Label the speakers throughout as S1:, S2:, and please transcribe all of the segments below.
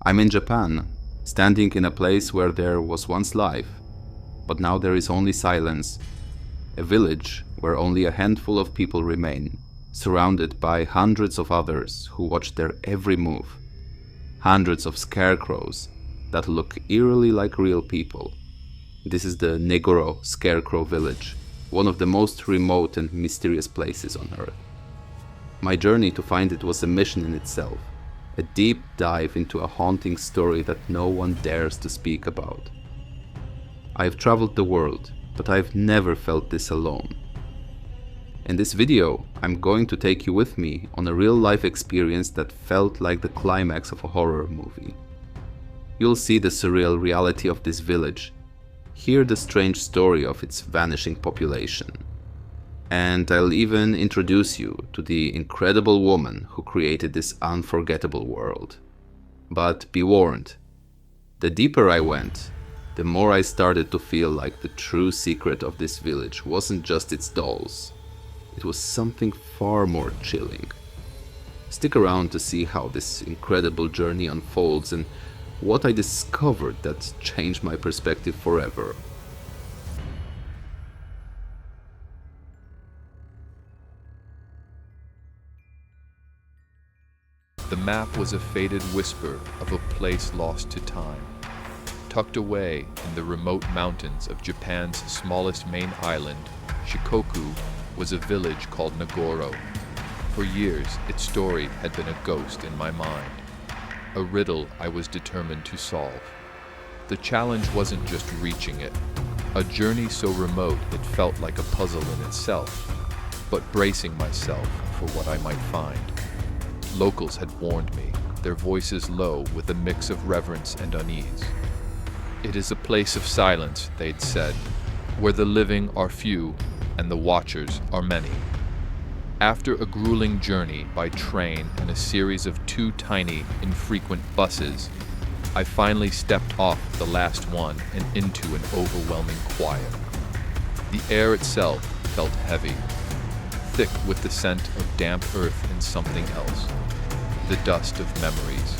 S1: I'm in Japan, standing in a place where there was once life, but now there is only silence. A village where only a handful of people remain, surrounded by hundreds of others who watch their every move. Hundreds of scarecrows that look eerily like real people. This is the Nagoro Scarecrow Village, one of the most remote and mysterious places on Earth. My journey to find it was a mission in itself, a deep dive into a haunting story that no one dares to speak about. I've traveled the world, but I've never felt this alone. In this video, I'm going to take you with me on a real-life experience that felt like the climax of a horror movie. You'll see the surreal reality of this village, hear the strange story of its vanishing population, and I'll even introduce you to the incredible woman who created this unforgettable world. But be warned, the deeper I went, the more I started to feel like the true secret of this village wasn't just its dolls. It was something far more chilling. Stick around to see how this incredible journey unfolds and what I discovered that changed my perspective forever.
S2: The map was a faded whisper of a place lost to time. Tucked away in the remote mountains of Japan's smallest main island, Shikoku was a village called Nagoro. For years, its story had been a ghost in my mind, a riddle I was determined to solve. The challenge wasn't just reaching it, a journey so remote it felt like a puzzle in itself, but bracing myself for what I might find. Locals had warned me, their voices low with a mix of reverence and unease. It is a place of silence, they'd said, where the living are few and the watchers are many. After a grueling journey by train and a series of two tiny, infrequent buses, I finally stepped off the last one and into an overwhelming quiet. The air itself felt heavy, thick with the scent of damp earth and something else, the dust of memories.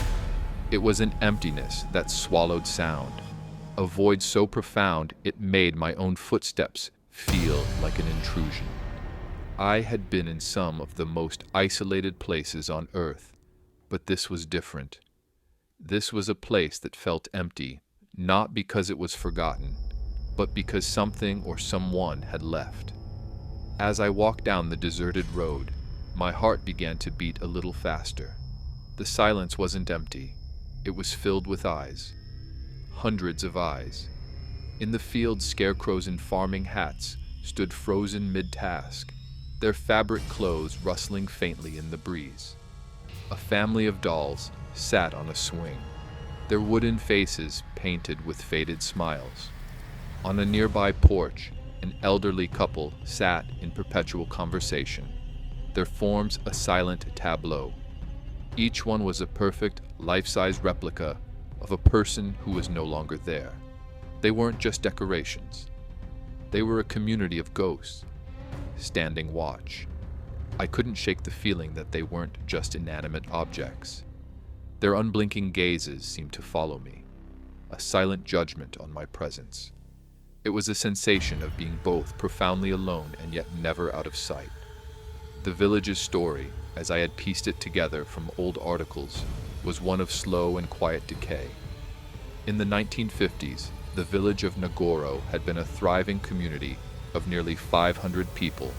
S2: It was an emptiness that swallowed sound, a void so profound it made my own footsteps feel like an intrusion. I had been in some of the most isolated places on Earth, but this was different. This was a place that felt empty, not because it was forgotten, but because something or someone had left. As I walked down the deserted road, my heart began to beat a little faster. The silence wasn't empty. It was filled with eyes. Hundreds of eyes. In the field, scarecrows in farming hats stood frozen mid-task, their fabric clothes rustling faintly in the breeze. A family of dolls sat on a swing, their wooden faces painted with faded smiles. On a nearby porch, an elderly couple sat in perpetual conversation, their forms a silent tableau. Each one was a perfect, life-size replica of a person who was no longer there. They weren't just decorations. They were a community of ghosts, standing watch. I couldn't shake the feeling that they weren't just inanimate objects. Their unblinking gazes seemed to follow me, a silent judgment on my presence. It was a sensation of being both profoundly alone and yet never out of sight. The village's story, as I had pieced it together from old articles, was one of slow and quiet decay. In the 1950s, the village of Nagoro had been a thriving community of nearly 500 people.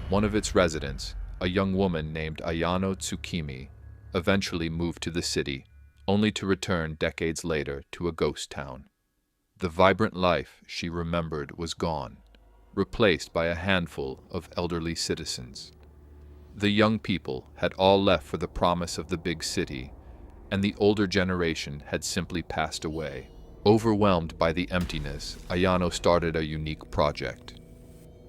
S2: One of its residents, a young woman named Ayano Tsukimi, eventually moved to the city, only to return decades later to a ghost town. The vibrant life she remembered was gone, replaced by a handful of elderly citizens. The young people had all left for the promise of the big city, and the older generation had simply passed away. Overwhelmed by the emptiness, Ayano started a unique project.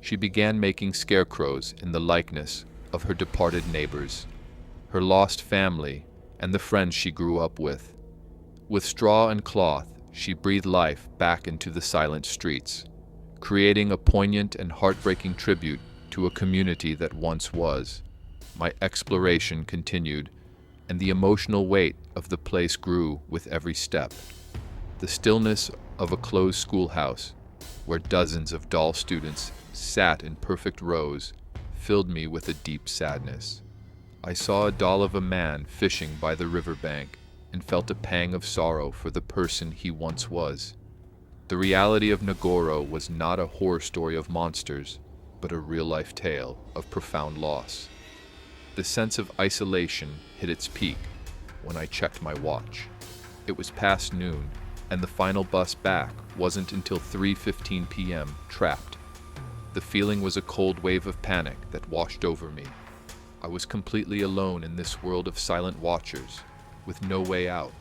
S2: She began making scarecrows in the likeness of her departed neighbors, her lost family, and the friends she grew up with. With straw and cloth, she breathed life back into the silent streets, creating a poignant and heartbreaking tribute to a community that once was. My exploration continued, and the emotional weight of the place grew with every step. The stillness of a closed schoolhouse, where dozens of doll students sat in perfect rows, filled me with a deep sadness. I saw a doll of a man fishing by the riverbank and felt a pang of sorrow for the person he once was. The reality of Nagoro was not a horror story of monsters, but a real-life tale of profound loss. The sense of isolation hit its peak when I checked my watch. It was past noon, and the final bus back wasn't until 3:15 p.m. trapped. The feeling was a cold wave of panic that washed over me. I was completely alone in this world of silent watchers, with no way out.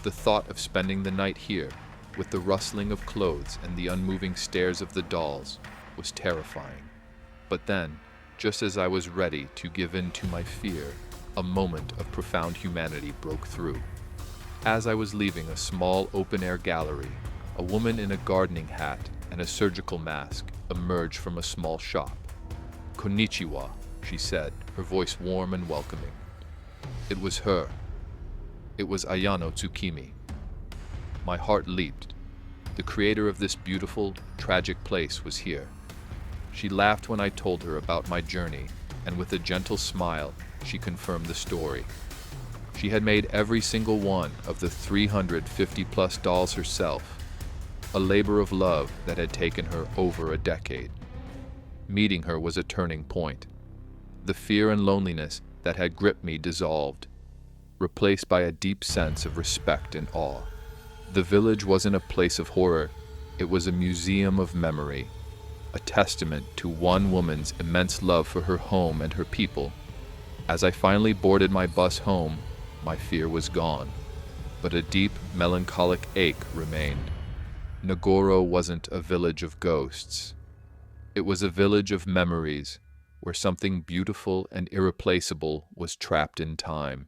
S2: The thought of spending the night here, with the rustling of clothes and the unmoving stares of the dolls, was terrifying. But then, just as I was ready to give in to my fear, a moment of profound humanity broke through. As I was leaving a small open-air gallery, a woman in a gardening hat and a surgical mask emerged from a small shop. "Konnichiwa," she said, her voice warm and welcoming. It was her. It was Ayano Tsukimi. My heart leaped. The creator of this beautiful, tragic place was here. She laughed when I told her about my journey, and with a gentle smile, she confirmed the story. She had made every single one of the 350-plus dolls herself, a labor of love that had taken her over a decade. Meeting her was a turning point. The fear and loneliness that had gripped me dissolved, replaced by a deep sense of respect and awe. The village wasn't a place of horror, it was a museum of memory, a testament to one woman's immense love for her home and her people. As I finally boarded my bus home, my fear was gone, but a deep, melancholic ache remained. Nagoro wasn't a village of ghosts. It was a village of memories, where something beautiful and irreplaceable was trapped in time.